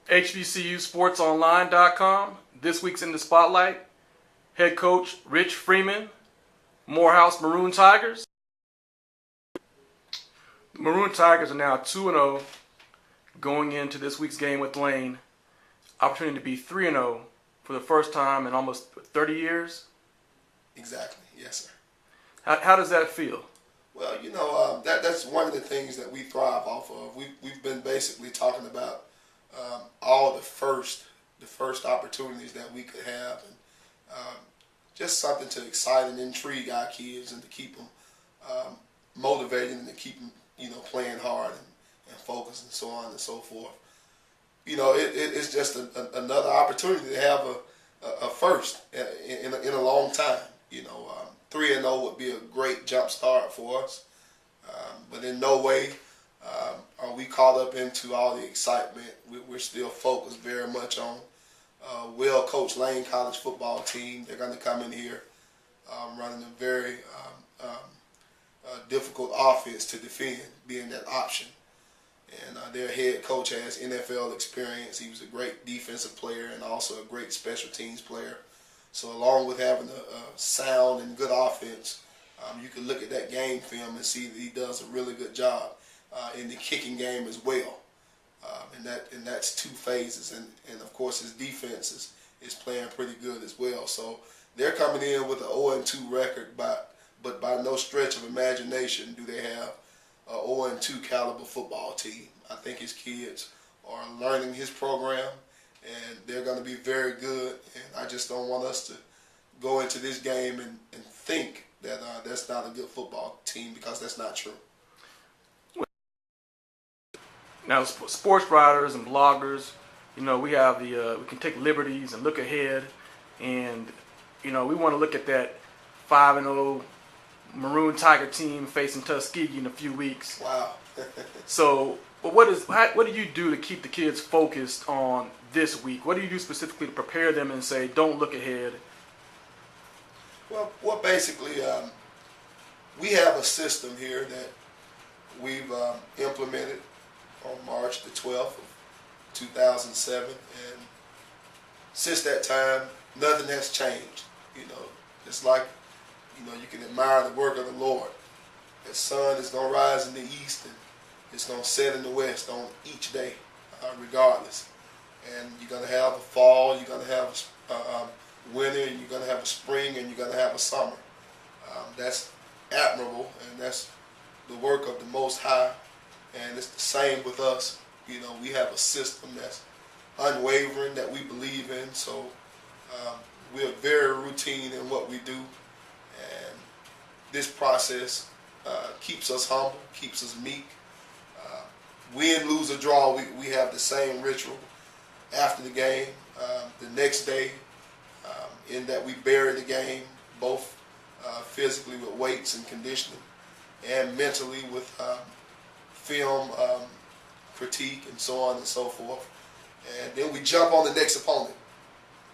HBCUSportsOnline.com. This week's in the spotlight, head coach Rich Freeman, Morehouse Maroon Tigers. The Maroon Tigers are now 2-0 going into this week's game with Lane. Opportunity to be 3-0 for the first time in almost 30 years. Exactly, yes, sir. How does that feel? Well, that's one of the things that we thrive off of. We've been basically talking about all the first opportunities that we could have, and just something to excite and intrigue our kids and to keep them motivated and to keep them, playing hard and focused and so on and so forth. It's just another opportunity to have a first in a long time. 3-0 would be a great jump start for us, but in no way are we caught up into all the excitement. We're still focused very much on well-coached Lane College football team. They're going to come in here running a very difficult offense to defend, being that option. And their head coach has NFL experience. He was a great defensive player and also a great special teams player. So along with having a sound and good offense, you can look at that game film and see that he does a really good job in the kicking game as well. And that's two phases. And of course his defense is playing pretty good as well. So they're coming in with an 0-2 record, but by no stretch of imagination do they have an 0-2 caliber football team. I think his kids are learning his program, and they're going to be very good. And I just don't want us to go into this game and think that that's not a good football team, because that's not true. Now, sports writers and bloggers, we have we can take liberties and look ahead, and we want to look at that 5-0 Maroon Tiger team facing Tuskegee in a few weeks. Wow. So, what do you do to keep the kids focused on this week? What do you do specifically to prepare them and say, don't look ahead? Well, basically, we have a system here that we've implemented on March the 12th of 2007, and since that time, nothing has changed. Just like, you can admire the work of the Lord. The sun is going to rise in the east and it's going to set in the west on each day, regardless. And you're going to have a fall, you're going to have a winter, and you're going to have a spring, and you're going to have a summer. That's admirable, and that's the work of the Most High. And it's the same with us. We have a system that's unwavering, that we believe in. So we're very routine in what we do. And this process keeps us humble, keeps us meek. Win, lose, or draw, we have the same ritual after the game, the next day, in that we bury the game, both physically with weights and conditioning, and mentally with film critique and so on and so forth. And then we jump on the next opponent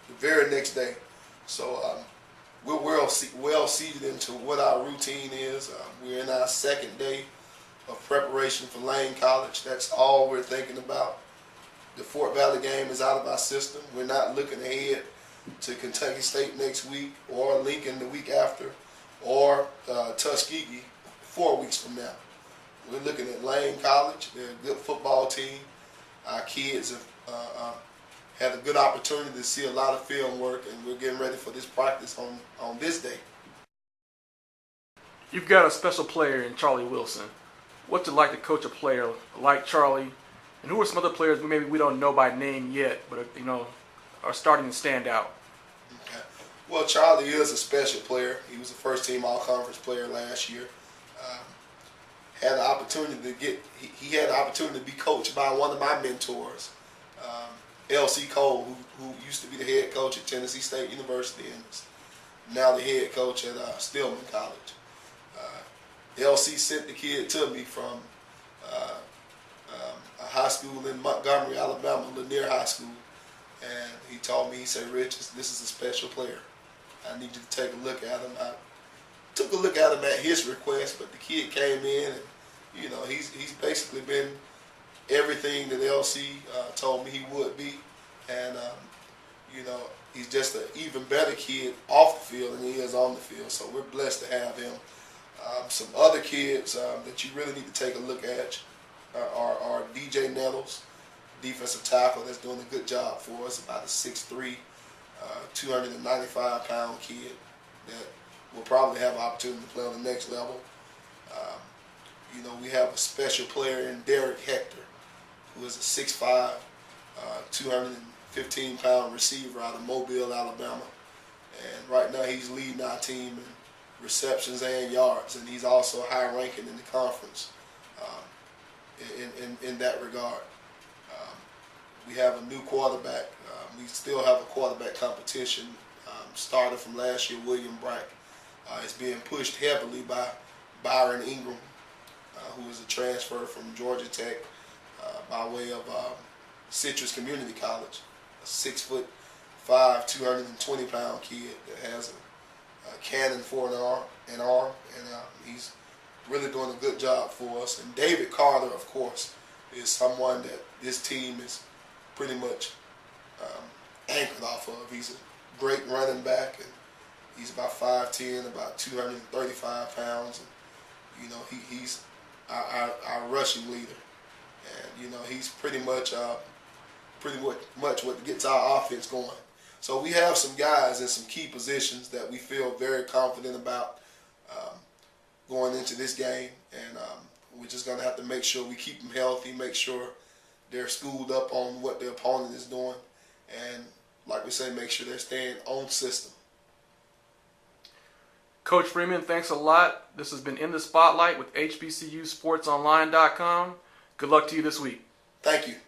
the very next day. So we're well seated into what our routine is. We're in our second day of preparation for Lane College. That's all we're thinking about. The Fort Valley game is out of our system. We're not looking ahead to Kentucky State next week, or Lincoln the week after, or Tuskegee 4 weeks from now. We're looking at Lane College. They're a good football team. Our kids have had a good opportunity to see a lot of film work, and we're getting ready for this practice on this day. You've got a special player in Charlie Wilson. What's it like to coach a player like Charlie? And who are some other players maybe we don't know by name yet, but are starting to stand out? Okay. Well, Charlie is a special player. He was a first-team All-Conference player last year. Had the opportunity he had the opportunity to be coached by one of my mentors, L.C. Cole, who used to be the head coach at Tennessee State University and is now the head coach at Stillman College. L.C. sent the kid to me from a high school in Montgomery, Alabama, Lanier High School, and he told me, he said, "Rich, this is a special player. I need you to take a look at him." I took a look at him at his request, but the kid came in, and he's basically been everything that LC told me he would be, and he's just an even better kid off the field than he is on the field. So we're blessed to have him. Some other kids that you really need to take a look at are DJ Nettles, defensive tackle that's doing a good job for us, about a 6'3", 295-pound kid that will probably have an opportunity to play on the next level. We have a special player in Derek Hector, who is a 6'5", 215-pound receiver out of Mobile, Alabama. And right now he's leading our team in receptions and yards, and he's also high ranking in the conference in that regard. We have a new quarterback. We still have a quarterback competition. Started from last year, William Brack. It's being pushed heavily by Byron Ingram, who is a transfer from Georgia Tech by way of Citrus Community College. A 6'5", 220-pound kid that has a cannon for an arm, and he's really doing a good job for us. And David Carter, of course, is someone that this team is pretty much anchored off of. He's a great running back, and he's about 5'10", about 235 pounds. And, he's our rushing leader, and he's pretty much what gets our offense going. So we have some guys in some key positions that we feel very confident about going into this game, and we're just going to have to make sure we keep them healthy, make sure they're schooled up on what their opponent is doing, and like we say, make sure they're staying on system. Coach Freeman, thanks a lot. This has been In the Spotlight with HBCUSportsOnline.com. Good luck to you this week. Thank you.